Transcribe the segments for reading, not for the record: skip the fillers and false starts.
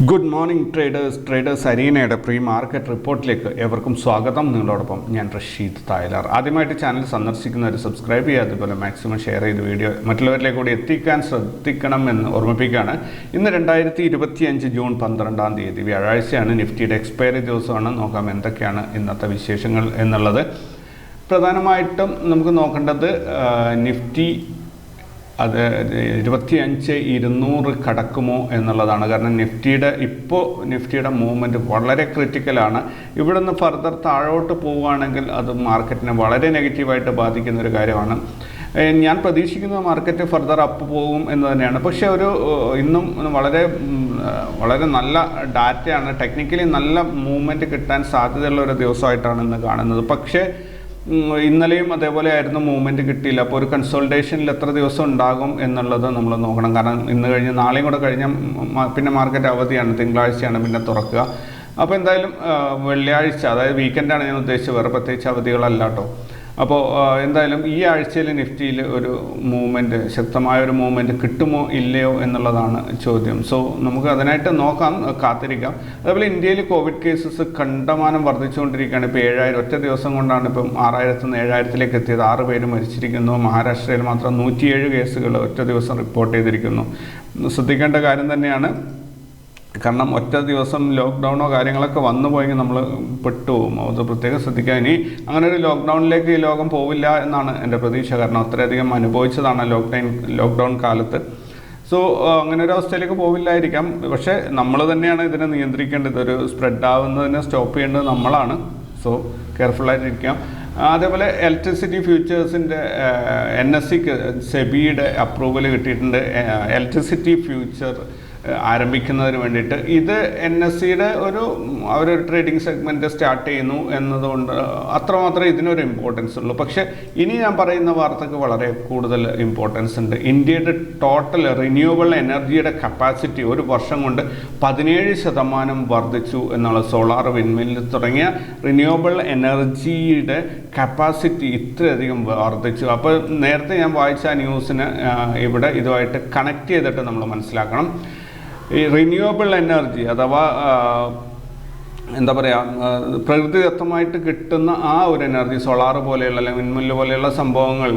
Good morning traders അരീനയുടെ pre market റിപ്പോർട്ടിലേക്ക് ഏവർക്കും സ്വാഗതം. നിങ്ങളോടൊപ്പം ഞാൻ റഷീദ് തായലാർ. ആദ്യമായിട്ട് ചാനൽ സന്ദർശിക്കുന്നവർ സബ്സ്ക്രൈബ് ചെയ്യുക, അതുപോലെ മാക്സിമം ഷെയർ ചെയ്ത് വീഡിയോ മറ്റുള്ളവരിലേക്ക് കൂടി എത്തിക്കാൻ ശ്രദ്ധിക്കണം എന്ന് ഓർമ്മിപ്പിക്കുകയാണ്. ഇന്ന് 2025 ജൂൺ 12 വ്യാഴാഴ്ചയാണ്. നിഫ്റ്റിയുടെ എക്സ്പയറി ദിവസമാണ്. നോക്കാം എന്തൊക്കെയാണ് ഇന്നത്തെ വിശേഷങ്ങൾ എന്നുള്ളത്. പ്രധാനമായിട്ടും നമുക്ക് നോക്കേണ്ടത് നിഫ്റ്റി അത് 25,200 കടക്കുമോ എന്നുള്ളതാണ്. കാരണം നിഫ്റ്റിയുടെ മൂവ്മെൻറ്റ് വളരെ ക്രിട്ടിക്കലാണ്. ഇവിടെ നിന്ന് ഫർദർ താഴോട്ട് പോവുകയാണെങ്കിൽ അത് മാർക്കറ്റിനെ വളരെ നെഗറ്റീവായിട്ട് ബാധിക്കുന്നൊരു കാര്യമാണ്. ഞാൻ പ്രതീക്ഷിക്കുന്ന മാർക്കറ്റ് ഫർദർ അപ്പ് പോകും എന്ന് തന്നെയാണ്. പക്ഷേ ഇന്നും വളരെ നല്ല ഡാറ്റയാണ്. ടെക്നിക്കലി നല്ല മൂവ്മെൻറ്റ് കിട്ടാൻ സാധ്യതയുള്ള ഒരു ദിവസമായിട്ടാണ് ഇന്ന് കാണുന്നത്. പക്ഷേ ഇന്നലെയും അതേപോലെ ആയിരുന്നു, മൂവ്മെൻറ്റ് കിട്ടിയില്ല. അപ്പോൾ ഒരു കൺസോൾട്ടേഷനിൽ എത്ര ദിവസം ഉണ്ടാകും എന്നുള്ളത് നമ്മൾ നോക്കണം. കാരണം ഇന്ന് കഴിഞ്ഞ് നാളെയും കൂടെ കഴിഞ്ഞാൽ പിന്നെ മാർക്കറ്റ് അവധിയാണ്, തിങ്കളാഴ്ചയാണ് പിന്നെ തുറക്കുക. അപ്പോൾ എന്തായാലും വെള്ളിയാഴ്ച, അതായത് വീക്കെൻഡാണ് ഞാൻ ഉദ്ദേശിച്ചത്, വേറെ പ്രത്യേകിച്ച് അവധികളല്ല കേട്ടോ. അപ്പോൾ എന്തായാലും ഈ ആഴ്ചയിൽ നിഫ്റ്റിയിൽ ഒരു ശക്തമായൊരു മൂവ്മെൻറ്റ് കിട്ടുമോ ഇല്ലയോ എന്നുള്ളതാണ് ചോദ്യം. സോ നമുക്ക് അതിനായിട്ട് നോക്കാം, കാത്തിരിക്കാം. അതേപോലെ ഇന്ത്യയിൽ കോവിഡ് കേസസ് കണ്ടമാനം വർദ്ധിച്ചുകൊണ്ടിരിക്കുകയാണ്. ഇപ്പോൾ 7,000 ഒറ്റ ദിവസം കൊണ്ടാണ് ഇപ്പം 6,000 നിന്ന് 7,000-ലേക്ക് എത്തിയത്. 6 പേര് മരിച്ചിരിക്കുന്നു. മഹാരാഷ്ട്രയിൽ മാത്രം 107 കേസുകൾ ഒറ്റ ദിവസം റിപ്പോർട്ട് ചെയ്തിരിക്കുന്നു. ശ്രദ്ധിക്കേണ്ട കാര്യം തന്നെയാണ്. കാരണം ഒറ്റ ദിവസം ലോക്ക്ഡൗണോ കാര്യങ്ങളൊക്കെ വന്നു പോയെങ്കിൽ നമ്മൾ പെട്ടുപോകും. അത് പ്രത്യേകം ശ്രദ്ധിക്കുക. ഇനി അങ്ങനെ ഒരു ലോക്ക്ഡൗണിലേക്ക് ഈ ലോകം പോവില്ല എന്നാണ് എൻ്റെ പ്രതീക്ഷ. കാരണം അത്രയധികം അനുഭവിച്ചതാണ് ലോക്ക്ഡൗൺ കാലത്ത്. സോ അങ്ങനെ ഒരു അവസ്ഥയിലേക്ക് പോവില്ലായിരിക്കാം. പക്ഷേ നമ്മൾ തന്നെയാണ് ഇതിനെ നിയന്ത്രിക്കേണ്ടത്. ഒരു സ്പ്രെഡ് ആവുന്നതിനെ സ്റ്റോപ്പ് ചെയ്യേണ്ടത് നമ്മളാണ്. സോ കെയർഫുള്ളായിട്ടിരിക്കാം. അതേപോലെ ഇലക്ട്രിസിറ്റി ഫ്യൂച്ചേഴ്സിൻ്റെ NSEക്ക് സെബിയുടെ അപ്രൂവൽ കിട്ടിയിട്ടുണ്ട്. ഇലക്ട്രിസിറ്റി ഫ്യൂച്ചർ ആരംഭിക്കുന്നതിന് വേണ്ടിയിട്ട്. ഇത് NSEയുടെ അവരൊരു ട്രേഡിംഗ് സെഗ്മെൻറ്റ് സ്റ്റാർട്ട് ചെയ്യുന്നു എന്നതുകൊണ്ട് അത്രമാത്രമേ ഇതിനൊരു ഇമ്പോർട്ടൻസ് ഉള്ളൂ. പക്ഷേ ഇനി ഞാൻ പറയുന്ന വാർത്തക്ക് വളരെ കൂടുതൽ ഇമ്പോർട്ടൻസ് ഉണ്ട്. ഇന്ത്യയുടെ ടോട്ടൽ റിന്യൂവബിൾ എനർജിയുടെ കപ്പാസിറ്റി ഒരു വർഷം കൊണ്ട് 17% വർദ്ധിച്ചു എന്നുള്ള സോളാർ, വിൻഡ്മില്ല് തുടങ്ങിയ റിന്യൂവബിൾ എനർജിയുടെ കപ്പാസിറ്റി ഇത്രയധികം വർദ്ധിച്ചു. അപ്പോൾ നേരത്തെ ഞാൻ വായിച്ച ന്യൂസിന് ഇവിടെ ഇതുമായിട്ട് കണക്ട് ചെയ്തിട്ട് നമ്മൾ മനസ്സിലാക്കണം. ഈ റിന്യൂവബിൾ എനർജി അഥവാ എന്താ പറയുക, പ്രകൃതിദത്തമായിട്ട് കിട്ടുന്ന ആ ഒരു എനർജി, സോളാർ പോലെയുള്ള അല്ലെങ്കിൽ വിൻഡ്മില്ല് പോലെയുള്ള സംഭവങ്ങൾ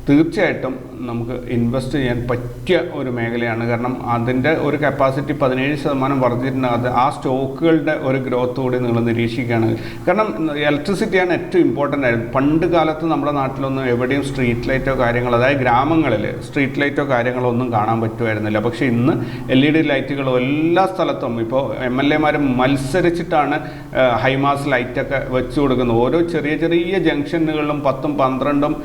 തീർച്ചയായിട്ടും നമുക്ക് ഇൻവെസ്റ്റ് ചെയ്യാൻ പറ്റിയ ഒരു മേഖലയാണ്. കാരണം അതിൻ്റെ ഒരു കപ്പാസിറ്റി 17% വർദ്ധിച്ചിട്ടുണ്ട്. ആ സ്റ്റോക്കുകളുടെ ഒരു ഗ്രോത്ത് കൂടി നിങ്ങൾ നിരീക്ഷിക്കുകയാണ്. കാരണം ഇലക്ട്രിസിറ്റിയാണ് ഏറ്റവും ഇമ്പോർട്ടൻ്റ് ആയത്. പണ്ട് കാലത്ത് നമ്മുടെ നാട്ടിലൊന്നും എവിടെയും സ്ട്രീറ്റ് ലൈറ്റോ കാര്യങ്ങളോ, അതായത് ഗ്രാമങ്ങളിൽ സ്ട്രീറ്റ് ലൈറ്റോ കാര്യങ്ങളോ ഒന്നും കാണാൻ പറ്റുമായിരുന്നില്ല. പക്ഷേ ഇന്ന് LED ലൈറ്റുകളും എല്ലാ സ്ഥലത്തും ഇപ്പോൾ MLA-മാർ മത്സരിച്ചിട്ടാണ് ഹൈമാസ് ലൈറ്റൊക്കെ വെച്ച് കൊടുക്കുന്നത്. ഓരോ ചെറിയ ചെറിയ ജംഗ്ഷനുകളിലും 10ഉം 12ഉം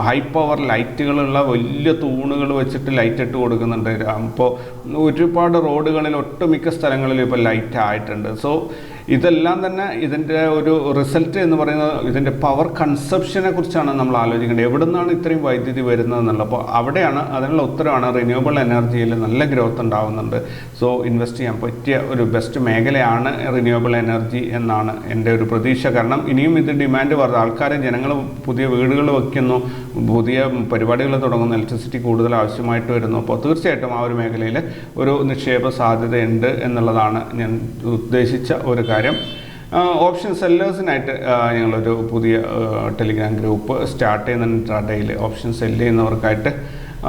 ഹൈ പവർ ലൈറ്റുകളുള്ള വലിയ തൂണുകൾ വെച്ചിട്ട് ലൈറ്റ് ഇട്ട് കൊടുക്കുന്നുണ്ട്. അപ്പോൾ ഒരുപാട് റോഡുകളിൽ ഒട്ടുമിക്ക സ്ഥലങ്ങളിലും ഇപ്പോൾ ലൈറ്റ് ആയിട്ടുണ്ട്. സോ ഇതെല്ലാം തന്നെ ഇതിൻ്റെ ഒരു റിസൾട്ട് എന്ന് പറയുന്നത് ഇതിൻ്റെ പവർ കൺസപ്ഷനെ കുറിച്ചാണ് നമ്മൾ ആലോചിക്കേണ്ടത്. എവിടെ നിന്നാണ് ഇത്രയും വൈദ്യുതി വരുന്നതെന്നുള്ളത്. അപ്പോൾ അവിടെയാണ് അതിനുള്ള ഉത്തരവാണ് റിന്യൂവബിൾ എനർജിയിൽ നല്ല ഗ്രോത്ത് ഉണ്ടാകുന്നുണ്ട്. സോ ഇൻവെസ്റ്റ് ചെയ്യാൻ പറ്റിയ ഒരു ബെസ്റ്റ് മേഖലയാണ് റിന്യൂവബിൾ എനർജി എന്നാണ് എൻ്റെ ഒരു പ്രതീക്ഷ. കാരണം ഇനിയും ഇത് ഡിമാൻഡ് വർദ്ധിക്കും. ജനങ്ങൾ പുതിയ വീടുകൾ വയ്ക്കുന്നു, പുതിയ പരിപാടികൾ തുടങ്ങുന്നു, ഇലക്ട്രിസിറ്റി കൂടുതൽ ആവശ്യമായിട്ട് വരുന്നു. അപ്പോൾ തീർച്ചയായിട്ടും ആ ഒരു മേഖലയിൽ ഒരു നിക്ഷേപ സാധ്യതയുണ്ട് എന്നുള്ളതാണ് ഞാൻ ഉദ്ദേശിച്ച ഒരു കാര്യം. ഓപ്ഷൻ സെല്ലേഴ്സിനായിട്ട് ഞങ്ങളൊരു പുതിയ ടെലിഗ്രാം ഗ്രൂപ്പ് സ്റ്റാർട്ട് ചെയ്യുന്നുണ്ട്. ഇൻട്രാഡേയിൽ ഓപ്ഷൻ സെല്ല് ചെയ്യുന്നവർക്കായിട്ട്.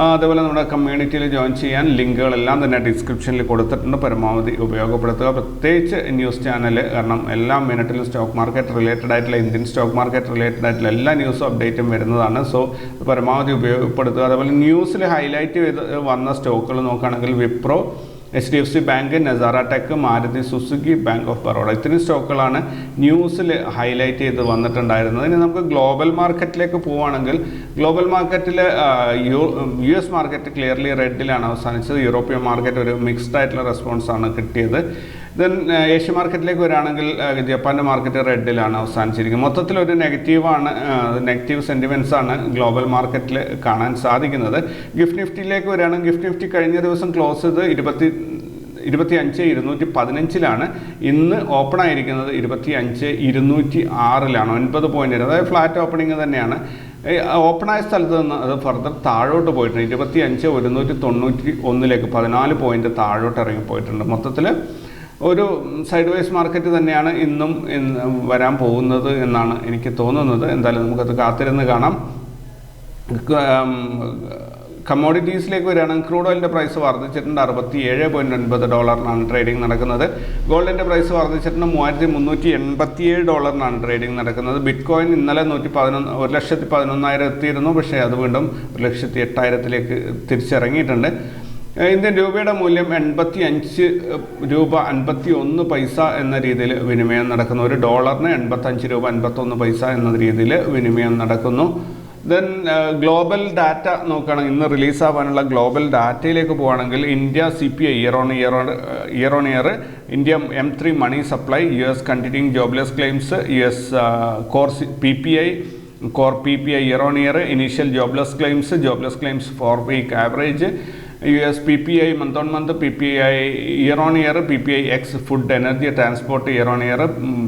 അതേപോലെ നമ്മുടെ കമ്മ്യൂണിറ്റിയിൽ ജോയിൻ ചെയ്യാൻ ലിങ്കുകളെല്ലാം തന്നെ ഡിസ്ക്രിപ്ഷനിൽ കൊടുത്തിട്ടുണ്ട്. പരമാവധി ഉപയോഗപ്പെടുത്തുക. പ്രത്യേകിച്ച് ന്യൂസ് ചാനൽ, കാരണം എല്ലാ മിനിറ്റിലും സ്റ്റോക്ക് മാർക്കറ്റ് റിലേറ്റഡ് ആയിട്ടുള്ള, ഇന്ത്യൻ സ്റ്റോക്ക് മാർക്കറ്റ് റിലേറ്റഡ് ആയിട്ടുള്ള എല്ലാ ന്യൂസും അപ്ഡേറ്റും വരുന്നതാണ്. സോ പരമാവധി ഉപയോഗപ്പെടുത്തുക. അതേപോലെ ന്യൂസിൽ ഹൈലൈറ്റ് ചെയ്ത് വന്ന സ്റ്റോക്കുകൾ നോക്കുകയാണെങ്കിൽ Wipro, HDFC bank, Nazara tech, Maruti Suzuki, bank of Baroda, ഇത്രയും സ്റ്റോക്കുകളാണ് ന്യൂസിൽ ഹൈലൈറ്റ് ചെയ്ത് വന്നിട്ടുണ്ടായിരുന്നത്. ഇനി നമുക്ക് ഗ്ലോബൽ മാർക്കറ്റിലേക്ക് പോവുകയാണെങ്കിൽ ഗ്ലോബൽ മാർക്കറ്റിൽ US മാർക്കറ്റ് ക്ലിയർലി റെഡിലാണ് അവസാനിച്ചത്. യൂറോപ്യൻ മാർക്കറ്റ് ഒരു മിക്സ്ഡ് ആയിട്ടുള്ള റെസ്പോൺസാണ് കിട്ടിയത്. ദെൻ ഏഷ്യ മാർക്കറ്റിലേക്ക് വരികയാണെങ്കിൽ ജപ്പാൻ്റെ മാർക്കറ്റ് റെഡിലാണ് അവസാനിച്ചിരിക്കുന്നത്. മൊത്തത്തിലൊരു നെഗറ്റീവ് സെൻറ്റിമെൻറ്റ്സ് ആണ് ഗ്ലോബൽ മാർക്കറ്റിൽ കാണാൻ സാധിക്കുന്നത്. ഗിഫ്റ്റ് നിഫ്റ്റിയിലേക്ക് വരികയാണെങ്കിൽ ഗിഫ്റ്റ് നിഫ്റ്റി കഴിഞ്ഞ ദിവസം ക്ലോസ് ചെയ്ത് 25,215 ഇന്ന് ഓപ്പൺ ആയിരിക്കുന്നത് 25,206 9 പോയിന്റ്. അതായത് ഫ്ലാറ്റ് ഓപ്പണിംഗ് തന്നെയാണ്. ഓപ്പണായ സ്ഥലത്ത് നിന്ന് അത് ഫർദർ താഴോട്ട് പോയിട്ടുണ്ട്. 25,191 14 പോയിന്റ് താഴോട്ട് ഇറങ്ങിപ്പോയിട്ടുണ്ട്. മൊത്തത്തിൽ ഒരു സൈഡ് വേസ് മാർക്കറ്റ് തന്നെയാണ് ഇന്നും വരാൻ പോകുന്നത് എന്നാണ് എനിക്ക് തോന്നുന്നത്. എന്തായാലും നമുക്കത് കാത്തിരുന്ന് കാണാം. കമ്മോഡിറ്റീസിലേക്ക് വരികയാണെങ്കിൽ ക്രൂഡ് ഓയിലിൻ്റെ പ്രൈസ് വർദ്ധിച്ചിട്ടുണ്ട്. $67.9 ട്രേഡിംഗ് നടക്കുന്നത്. ഗോൾഡിൻ്റെ പ്രൈസ് വർദ്ധിച്ചിട്ടുണ്ട്. $3,387 ട്രേഡിംഗ് നടക്കുന്നത്. ബിറ്റ് കോയിൻ ഇന്നലെ 1,11,000 എത്തിയിരുന്നു. പക്ഷേ അത് വീണ്ടും 1,08,000 തിരിച്ചിറങ്ങിയിട്ടുണ്ട്. ഇന്ത്യൻ രൂപയുടെ മൂല്യം 85 രൂപ 51 പൈസ എന്ന രീതിയിൽ വിനിമയം നടക്കുന്നു. ഒരു ഡോളറിന് 85 രൂപ 51 എന്ന രീതിയിൽ വിനിമയം നടക്കുന്നു. ദെൻ ഗ്ലോബൽ ഡാറ്റ നോക്കുകയാണെങ്കിൽ ഇന്ന് റിലീസാവാനുള്ള ഗ്ലോബൽ ഡാറ്റയിലേക്ക് പോവുകയാണെങ്കിൽ India CPI year on year India M3 money supply, US continuing jobless claims, US core PPI year on year, initial jobless claims 4 week average, US PPI month on month, PPI year on year, PPI X food energy transport year on year,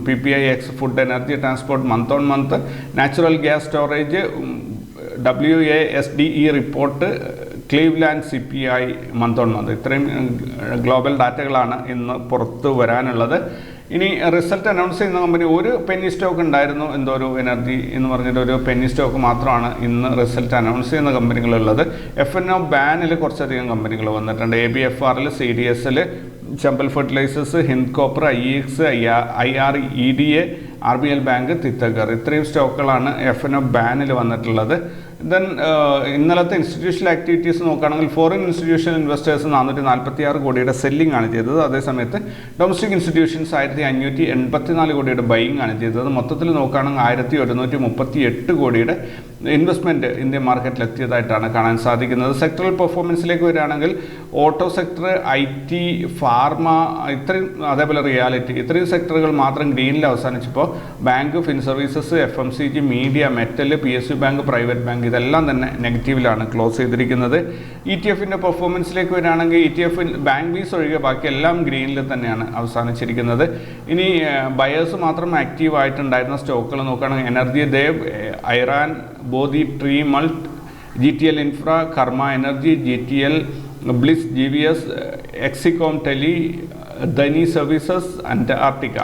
PPI X food energy transport month on month, natural gas storage, WASDE report, Cleveland CPI month on month. ഇത്രയും global ഡാറ്റകളാണ് ഇന്ന് പുറത്ത് വരാനുള്ളത്. ഇനി result announce ചെയ്യുന്ന company ഒരു Penny stock ഉണ്ടായിരുന്നു, എന്തോ ഒരു എനർജി എന്ന് പറഞ്ഞിട്ട് ഒരു പെന്നി സ്റ്റോക്ക് മാത്രമാണ് ഇന്ന് റിസൾട്ട് അനൗൺസ് ചെയ്യുന്ന കമ്പനികളുള്ളത്. FNO ബാനിൽ കുറച്ചധികം കമ്പനികൾ വന്നിട്ടുണ്ട്. ABFRL, CDSL, Chambal fertilisers, Hind copper, IEX, IREDA, RBL bank, Titagarh. ഇത്രയും സ്റ്റോക്കുകളാണ് FNO ബാനിൽ വന്നിട്ടുള്ളത്. ദെൻ ഇന്നലത്തെ ഇൻസ്റ്റിറ്റ്യൂഷണൽ ആക്ടിവിറ്റീസ് നോക്കുകയാണെങ്കിൽ ഫോറിൻ ഇൻസ്റ്റിറ്റ്യൂഷണൽ ഇൻവെസ്റ്റേഴ്സ് 446 കോടിയുടെ സെല്ലിംഗ് ആണ് ചെയ്തത്. അതേസമയത്ത് ഡൊമസ്റ്റിക് ഇൻസ്റ്റിറ്റ്യൂഷൻസ് 1584 കോടിയുടെ ബൈയിങ് ആണ് ചെയ്തത്. മൊത്തത്തിൽ നോക്കുകയാണെങ്കിൽ 1138 കോടിയുടെ ഇൻവെസ്റ്റ്മെൻറ്റ് ഇന്ത്യൻ മാർക്കറ്റിൽ എത്തിയതായിട്ടാണ് കാണാൻ സാധിക്കുന്നത്. സെക്ടറൽ പെർഫോമൻസിലേക്ക് വരികയാണെങ്കിൽ ഓട്ടോ സെക്ടർ, IT, ഫാർമ, ഇത്രയും അതേപോലെ റിയാലിറ്റി, ഇത്രയും സെക്ടറുകൾ മാത്രം ഗ്രീനിൽ അവസാനിച്ചപ്പോൾ bank, fin services, FMCG, media, metal, PSU bank, private bank ഇതെല്ലാം തന്നെ നെഗറ്റീവിലാണ് ക്ലോസ് ചെയ്തിരിക്കുന്നത്. ETF-ൻ്റെ പെർഫോമൻസിലേക്ക് വരികയാണെങ്കിൽ ETF ബാങ്ക് ബീസ് ഒഴികെ ബാക്കി എല്ലാം ഗ്രീനിൽ തന്നെയാണ് അവസാനിച്ചിരിക്കുന്നത്. ഇനി ബയേഴ്സ് മാത്രം ആക്റ്റീവ് ആയിട്ടുണ്ടായിരുന്ന സ്റ്റോക്കുകൾ നോക്കുകയാണെങ്കിൽ energy dev, Airan, Bodhi, tree mult, GTL infra, Karma energy, GTL, bliss, GVS, Exicom tele, Dhani services, Antarctica.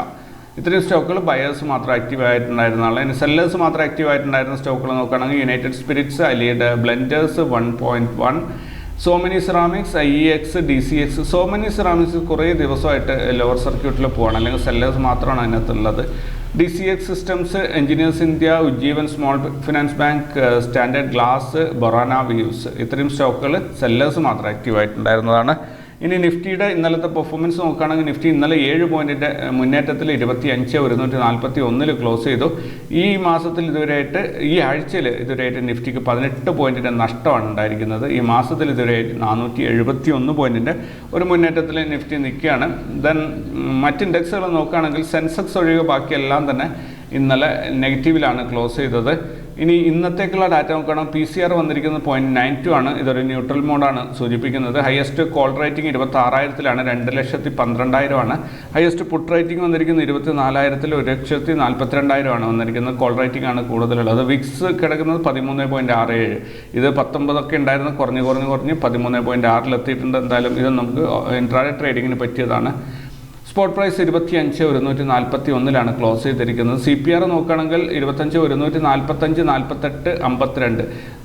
ഇത്രയും സ്റ്റോക്കുകൾ ബയേഴ്സ് മാത്രം ആക്റ്റീവ് ആയിട്ടുണ്ടായിരുന്നതാണ്. ഇനി സെല്ലേഴ്സ് മാത്രം ആക്റ്റീവ് ആയിട്ടുണ്ടായിരുന്ന സ്റ്റോക്കുകൾ നോക്കുകയാണെങ്കിൽ യുണൈറ്റഡ് സ്പിരിറ്റ്സ്, അലിയുടെ blenders 1.1, Somany ceramics, IEX, DCX. Somany ceramics കുറേ ദിവസമായിട്ട് ലോവർ സർക്യൂട്ടിൽ പോവാണ്, അല്ലെങ്കിൽ സെല്ലേഴ്സ് മാത്രമാണ് അതിനകത്തുള്ളത്. DCX systems, engineers India, Ujjivan small finance bank, standard glass, Borana weaves. ഇത്രയും സ്റ്റോക്കുകൾ സെല്ലേഴ്സ് മാത്രം ആക്റ്റീവ് ആയിട്ടുണ്ടായിരുന്നതാണ്. ഇനി നിഫ്റ്റിയുടെ ഇന്നലത്തെ പെർഫോമൻസ് നോക്കുകയാണെങ്കിൽ നിഫ്റ്റി ഇന്നലെ 7 പോയിൻറ്റിൻ്റെ മുന്നേറ്റത്തിൽ 25,141 ക്ലോസ് ചെയ്തു. ഈ മാസത്തിൽ ഇതുവരെയായിട്ട്, ഈ ആഴ്ചയിൽ ഇതുവരെയായിട്ട് നിഫ്റ്റിക്ക് 18 പോയിൻറ്റിൻ്റെ നഷ്ടമാണ് ഉണ്ടായിരിക്കുന്നത്. ഈ മാസത്തിൽ ഇതുവരെയായിട്ട് 471 പോയിൻറ്റിൻ്റെ ഒരു മുന്നേറ്റത്തിൽ നിഫ്റ്റി നിൽക്കുകയാണ്. ദെൻ മറ്റ് ഇൻഡെക്സുകൾ നോക്കുകയാണെങ്കിൽ സെൻസെക്സ് ഒഴികെ ബാക്കിയെല്ലാം തന്നെ ഇന്നലെ നെഗറ്റീവിലാണ് ക്ലോസ് ചെയ്തത്. ഇനി ഇന്നത്തേക്കുള്ള ഡാറ്റ നോക്കണം. PCR വന്നിരിക്കുന്നത് 0.92 ആണ്. ഇതൊരു ന്യൂട്രൽ മോഡാണ് സൂചിപ്പിക്കുന്നത്. ഹയസ്റ്റ് കോൾ റേറ്റിംഗ് 26,000-ലാണ്, 2,12,000 ആണ്. ഹയസ്റ്റ് പുട്ട് റേറ്റിംഗ് വന്നിരിക്കുന്നത് 24,000-ൽ, 1,42,000 ആണ് വന്നിരിക്കുന്നത്. കോൾ റേറ്റിംഗ് ആണ് കൂടുതലുള്ളത്. വിക്സ് കിടക്കുന്നത് 13.67. ഇത് 19 ഉണ്ടായിരുന്നു, കുറഞ്ഞ് 13.6 എത്തിയിട്ടുണ്ട്. എന്തായാലും ഇത് നമുക്ക് ഇൻട്രാഡേ ട്രേഡിങ്ങിന് പറ്റിയതാണ്. സ്പോട്ട് പ്രൈസ് 25,141-ലാണ് ക്ലോസ് ചെയ്തിരിക്കുന്നത്. CPR നോക്കുകയാണെങ്കിൽ 25,145, 48, 52.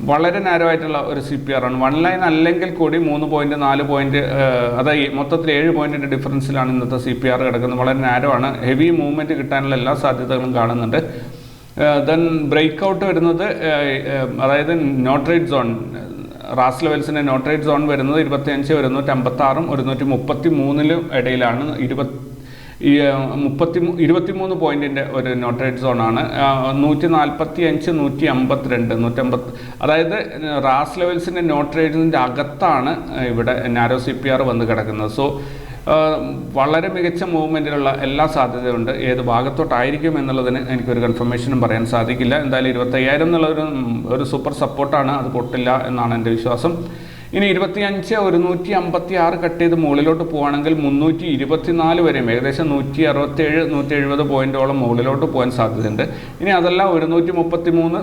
വളരെ നാരോ ആയിട്ടുള്ള ഒരു CPR ആണ്. 1 ലൈൻ അല്ലെങ്കിൽ കൂടി 3 പോയിൻറ്റ് 4 പോയിൻറ്റ്, അതായത് മൊത്തത്തിൽ 7 പോയിൻറ്റിൻ്റെ ഡിഫറൻസിലാണ് ഇന്നത്തെ CPR കിടക്കുന്നത്. വളരെ നാരോ ആണ്. ഹെവി മൂവ്മെൻറ്റ് കിട്ടാനുള്ള എല്ലാ സാധ്യതകളും കാണുന്നുണ്ട്. ദെൻ ബ്രേക്ക് ഔട്ട് വരുന്നത്, അതായത് നോ ട്രേഡ് സോൺ, റാസ് ലെവൽസിൻ്റെ നോ ട്രേഡ് സോൺ വരുന്നത് 25,156-ഉം 133 ഇടയിലാണ്. 23 പോയിൻറ്റിൻ്റെ ഒരു നോ ട്രേഡ് സോണാണ്. 145, 152, അതായത് റാസ് ലെവൽസിൻ്റെ നോ ട്രേഡിൻ്റെ അകത്താണ് ഇവിടെ നാരോ CPR വന്ന് കിടക്കുന്നത്. സോ വളരെ മികച്ച മൂവ്മെൻറ്റിലുള്ള എല്ലാ സാധ്യതയുണ്ട്. ഏത് ഭാഗത്തോട്ടായിരിക്കും എന്നുള്ളതിന് എനിക്കൊരു കൺഫർമേഷനും പറയാൻ സാധിക്കില്ല. എന്തായാലും 25,000 എന്നുള്ളൊരു സൂപ്പർ സപ്പോർട്ടാണ്, അത് പൊട്ടില്ല എന്നാണ് എൻ്റെ വിശ്വാസം. ഇനി 25,156 കട്ട് ചെയ്ത് മുകളിലോട്ട് പോവുകയാണെങ്കിൽ 324 വരെയും, ഏകദേശം 167-170 പോയിൻറ്റോളം മുകളിലോട്ട് പോകാൻ സാധ്യതയുണ്ട്. ഇനി അതല്ല 133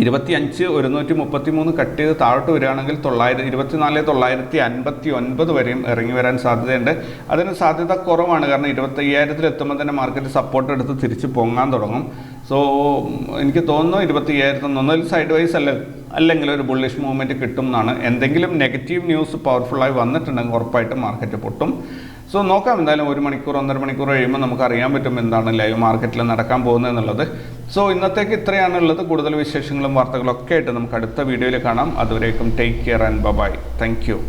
25 133 കട്ട് ചെയ്ത് താഴോട്ട് വരികയാണെങ്കിൽ 24,959 വരെയും ഇറങ്ങി വരാൻ സാധ്യതയുണ്ട്. അതിന് സാധ്യത കുറവാണ്, കാരണം 25,000 എത്തുമ്പോൾ തന്നെ മാർക്കറ്റ് സപ്പോർട്ട് എടുത്ത് തിരിച്ച് പൊങ്ങാൻ തുടങ്ങും. സോ എനിക്ക് തോന്നുന്നു 25,000 ഒന്നിൽ സൈഡ് വൈസ് അല്ലെങ്കിൽ ഒരു ബുള്ളിഷ് മൂവ്മെൻറ്റ് കിട്ടും എന്നാണ്. എന്തെങ്കിലും നെഗറ്റീവ് ന്യൂസ് പവർഫുള്ളായി വന്നിട്ടുണ്ടെങ്കിൽ ഉറപ്പായിട്ടും മാർക്കറ്റ് പൊട്ടും. സോ നോക്കാം, എന്തായാലും 1 മണിക്കൂർ 1.5 മണിക്കൂർ കഴിയുമ്പോൾ നമുക്ക് അറിയാൻ പറ്റും എന്താണ് ലൈവ് മാർക്കറ്റിൽ നടക്കാൻ പോകുന്നത് എന്നുള്ളത്. സോ ഇന്നത്തേക്ക് ഇത്രയാണുള്ളത്. കൂടുതൽ വിശേഷങ്ങളും വാർത്തകളും ഒക്കെ ആയിട്ട് നമുക്ക് അടുത്ത വീഡിയോയിൽ കാണാം. അതുവരേക്കും take care and bye. Thank U.